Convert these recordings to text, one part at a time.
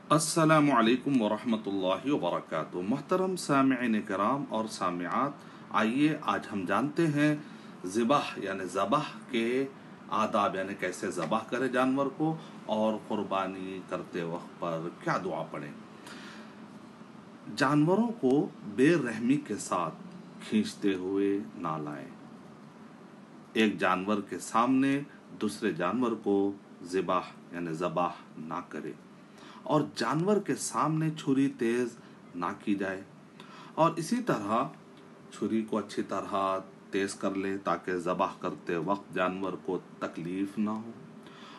अस्सलामुअलैकुम वरहमतुल्लाहि वबरकातुहू। मोहतरम सामिईन किराम और सामिआत, आइए आज हम जानते हैं ज़िबाह यानी ज़बाह के आदाब, यानी कैसे ज़बाह करें जानवर को और क़ुरबानी करते वक्त पर क्या दुआ पढ़ें। जानवरों को बेरहमी के साथ खींचते हुए ना लाएं। एक जानवर के सामने दूसरे जानवर को ज़िबाह यानी ज़बाह ना करें, और जानवर के सामने छुरी तेज ना की जाए। और इसी तरह छुरी को अच्छी तरह तेज कर ले ताकि ज़बाह करते वक्त जानवर को तकलीफ ना हो।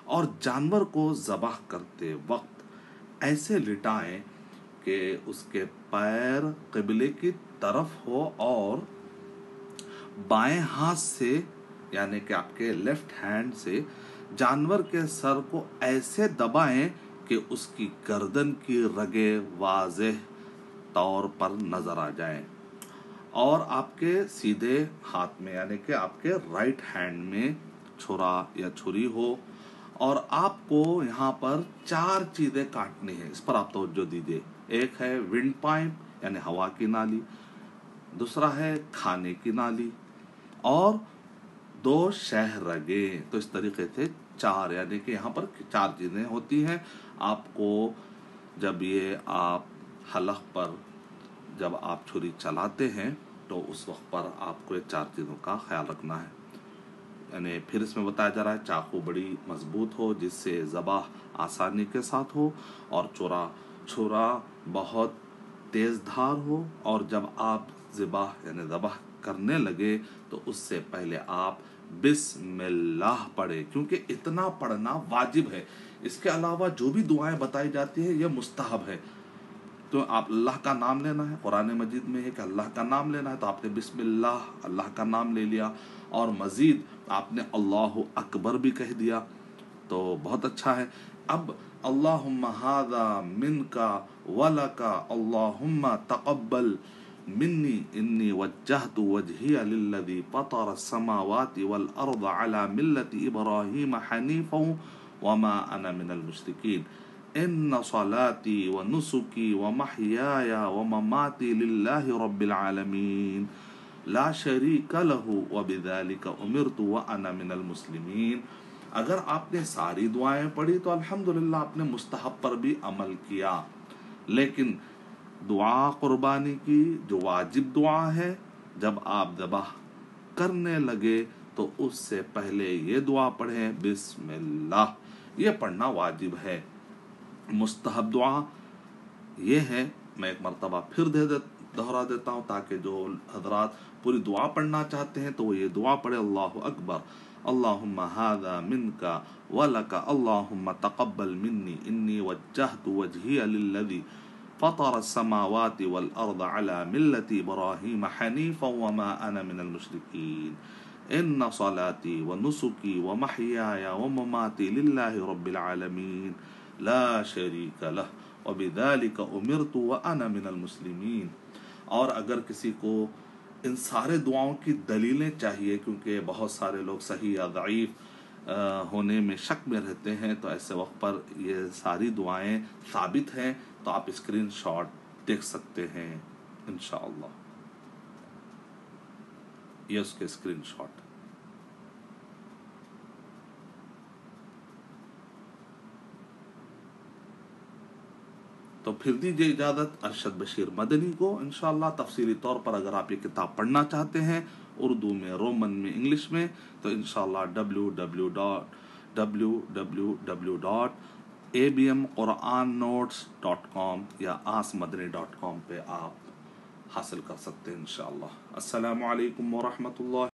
और जानवर को ज़बाह करते वक्त ऐसे लिटाएं कि उसके पैर क़िबले की तरफ हो और बाएं हाथ से यानी कि आपके लेफ्ट हैंड से जानवर के सर को ऐसे दबाएं कि उसकी गर्दन की रगें वाज़ेह तौर पर नज़र आ जाएं, और आपके सीधे हाथ में यानी कि आपके राइट हैंड में छुरा या छुरी हो। और आपको यहाँ पर 4 चीज़ें काटनी है, इस पर आप तवज्जो दीजिए। एक है विंड पाइप यानी हवा की नाली, दूसरा है खाने की नाली, और 2 शह रगें। तो इस तरीके से 4 यानी कि यहाँ पर 4 चीज़ें होती हैं। आपको जब ये आप हलक पर जब आप छुरी चलाते हैं तो उस वक्त पर आपको ये 4 चीज़ों का ख्याल रखना है। यानी फिर इसमें बताया जा रहा है चाकू बड़ी मजबूत हो जिससे ज़बाह आसानी के साथ हो, और छुरा बहुत तेज़ धार हो, और जब आप ज़बाह यानी ज़बाह करने लगे तो उससे पहले आप बिस्मिल्लाह पढ़े, क्योंकि इतना पढ़ना वाजिब है। इसके अलावा जो भी दुआएं बताई जाती है यह मुस्तहब है। तो आप अल्लाह का नाम लेना है, कुरान मजीद में है कि अल्लाह का नाम लेना है, तो आपने बिस्मिल्लाह अल्लाह का नाम ले लिया, और मजीद आपने अल्लाहु अकबर भी कह दिया, तो बहुत अच्छा है। अब अल्लाहुम्मा हादा मिनका वलका अल्लाहुम्मा तक़ब्बल मिन्नी इन्नी वज्जहतु वजहिया लिल्लज़ी फ़तरा अस्समावाति वल अर्ज़ अला मिल्लति इब्राहीम हनीफ़न वमा अना मिनल मुश्रिकीन। इन्ना सलाती व नुसुकी व महयाया व ममाती लिल्लाहि रब्बिल आलमीन ला शरीका लहू व बिज़ालिका उमिरतु व अना मिनल मुस्लिमीन। अगर आपने सारी दुआएं पढ़ी तो अल्हम्दुलिल्लाह आपने मुस्तहब पर भी अमल किया, लेकिन दुआ कुर्बानी की जो वाजिब दुआ है, जब आप ज़बाह करने लगे तो उससे पहले ये दुआ पढ़ें बिस्मिल्लाह। ये पढ़ना वाजिब है। मुस्तहब दुआ ये है, मैं एक मरतबा फिर दोहरा देता हूँ ताकि जो हजरात पूरी दुआ पढ़ना चाहते हैं तो वो ये दुआ पढ़े। अल्लाहु अकबर अल्लाहुम्मा हादा मिनका वलका अल्लाहुम्मा तक़ब्बल मिन्नी इन्नी वज्जहतु वजहिया लिल्लज़ी फ़तरा अस्समावाति वल अर्ज़ अला मिल्लति इब्राहीम हनीफ़न वमा अना मिनल मुश्रिकीन। इन्ना सलाती व नुसुकी व महयाया व ममाती लिल्लाहि रब्बिल आलमीन ला शरीका लह व बिज़ालिका उमिरतु व अना मिनल मुस्लिमीन। और अगर किसी को इन सारे दुआओं की दलीलें चाहिए, क्योंकि बहुत सारे लोग सही या ज़ईफ़ होने में शक में रहते हैं, तो ऐसे वक्त पर ये सारी दुआएं साबित हैं, तो आप स्क्रीनशॉट देख सकते हैं इंशाअल्लाह। ये उसके स्क्रीनशॉट। तो फिर दीजिए इजाज़त अरशद बशीर मदनी को। इंशाअल्लाह तफसीली तौर पर अगर आप ये किताब पढ़ना चाहते हैं उर्दू में, रोमन में, इंग्लिश में, तो इंशाअल्लाह www.abmqurannotes.com या asmadani.com पे आप हासिल कर सकते हैं इंशाअल्लाह। अस्सलामु अलैकुम वरहमतुल्लाह।